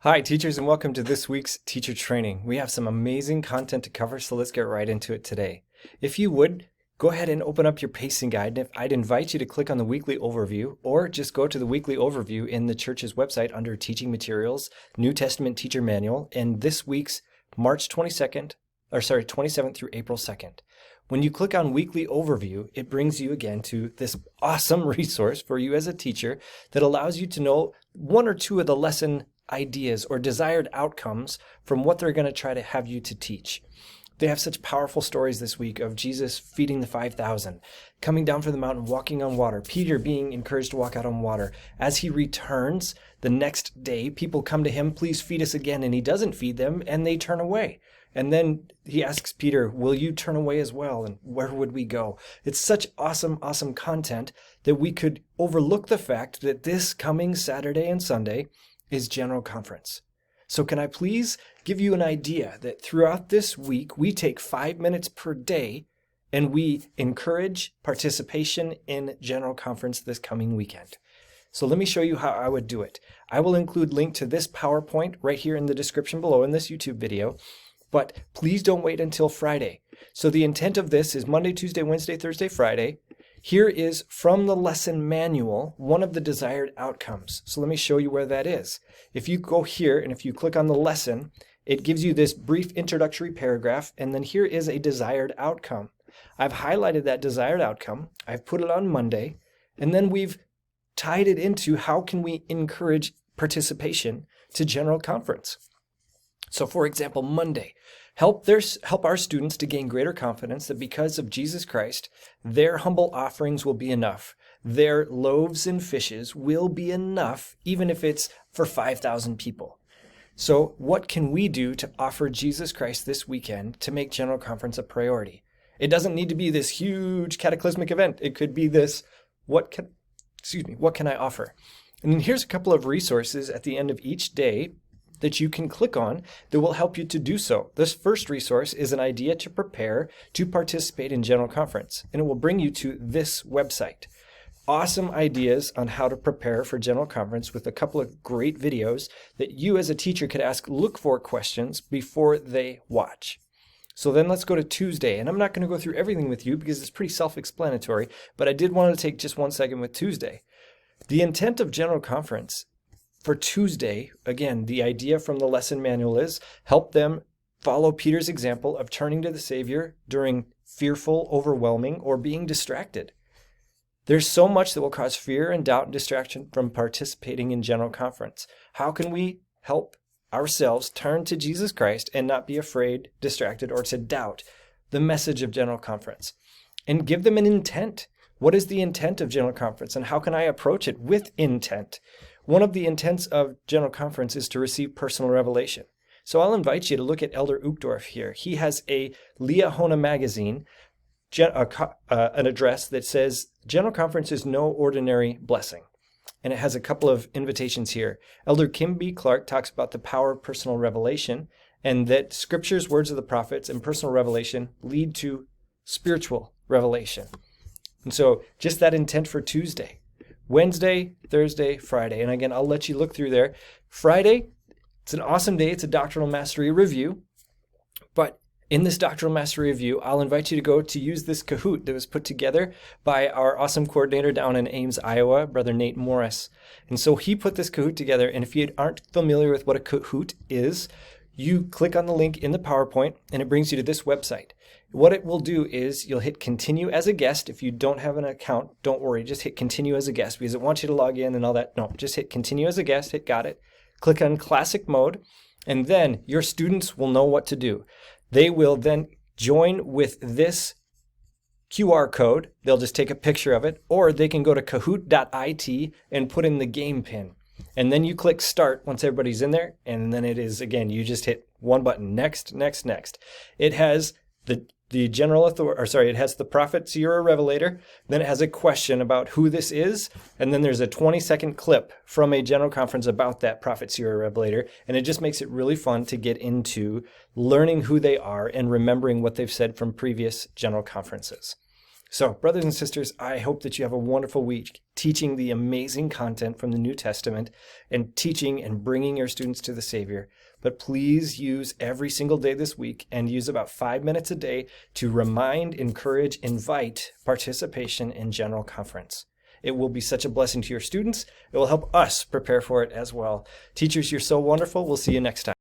Hi, teachers, and welcome to this week's teacher training. We have some amazing content to cover, so let's get right into it today. If you would, go ahead and open up your pacing guide. And I'd invite you to click on the weekly overview, or just go to the weekly overview in the church's website under Teaching Materials, New Testament Teacher Manual, and this week's March 27th through April 2nd. When you click on Weekly Overview, it brings you again to this awesome resource for you as a teacher that allows you to know one or two of the lesson ideas or desired outcomes from what they're going to try to have you to teach. They have such powerful stories this week of Jesus feeding the 5,000, coming down from the mountain, walking on water, Peter being encouraged to walk out on water. As he returns the next day, people come to him, please feed us again, and he doesn't feed them, and they turn away. And then he asks Peter, will you turn away as well? And where would we go? It's such awesome content that we could overlook the fact that this coming Saturday and Sunday is General Conference. So can I please give you an idea that throughout this week, we take 5 minutes per day and we encourage participation in General Conference this coming weekend. So let me show you how I would do it. I will include link to this PowerPoint right here in the description below in this YouTube video, but please don't wait until Friday. So the intent of this is Monday, Tuesday, Wednesday, Thursday, Friday. Here is from the lesson manual, one of the desired outcomes. So let me show you where that is. If you go here and if you click on the lesson, it gives you this brief introductory paragraph, and then here is a desired outcome. I've highlighted that desired outcome. I've put it on Monday, and then we've tied it into how can we encourage participation to General Conference. So for example, Monday, help our students to gain greater confidence that because of Jesus Christ, their humble offerings will be enough. Their loaves and fishes will be enough, even if it's for 5,000 people. So what can we do to offer Jesus Christ this weekend to make General Conference a priority? It doesn't need to be this huge cataclysmic event. It could be this, what can I offer? And then here's a couple of resources at the end of each day that you can click on that will help you to do so. This first resource is an idea to prepare to participate in General Conference, and it will bring you to this website. Awesome ideas on how to prepare for General Conference with a couple of great videos that you as a teacher could look for questions before they watch. So then let's go to Tuesday, and I'm not going to go through everything with you because it's pretty self-explanatory, but I did want to take just 1 second with Tuesday. The intent of General Conference for Tuesday, again, the idea from the lesson manual is help them follow Peter's example of turning to the Savior during fearful, overwhelming, or being distracted. There's so much that will cause fear and doubt and distraction from participating in General Conference. How can we help ourselves turn to Jesus Christ and not be afraid, distracted, or to doubt the message of General Conference? And give them an intent. What is the intent of General Conference, and how can I approach it with intent? One of the intents of General Conference is to receive personal revelation. So I'll invite you to look at Elder Uchtdorf here. He has a Liahona magazine, an address that says, General Conference is no ordinary blessing. And it has a couple of invitations here. Elder Kim B. Clark talks about the power of personal revelation and that Scripture's words of the prophets and personal revelation lead to spiritual revelation. And so just that intent for Tuesday. Wednesday, Thursday, Friday. And again, I'll let you look through there. Friday, it's an awesome day. It's a doctrinal mastery review. But in this doctrinal mastery review, I'll invite you to go to use this Kahoot that was put together by our awesome coordinator down in Ames, Iowa, Brother Nate Morris. And so he put this Kahoot together. And if you aren't familiar with what a Kahoot is, you click on the link in the PowerPoint and it brings you to this website. What it will do is you'll hit continue as a guest. If you don't have an account, don't worry, just hit continue as a guest because it wants you to log in and all that. No, just hit continue as a guest, hit got it. Click on classic mode, and then your students will know what to do. They will then join with this QR code. They'll just take a picture of it, or they can go to kahoot.it and put in the game pin. And then you click start once everybody's in there, and then it is, again, you just hit one button, next, next, next. It has the general authority, or sorry, it has the prophet, seer, or revelator. Then it has a question about who this is, and then there's a 20-second clip from a General Conference about that prophet, seer, or revelator, and it just makes it really fun to get into learning who they are and remembering what they've said from previous General Conferences. So, brothers and sisters, I hope that you have a wonderful week teaching the amazing content from the New Testament and teaching and bringing your students to the Savior. But please use every single day this week and use about 5 minutes a day to remind, encourage, invite participation in General Conference. It will be such a blessing to your students. It will help us prepare for it as well. Teachers, you're so wonderful. We'll see you next time.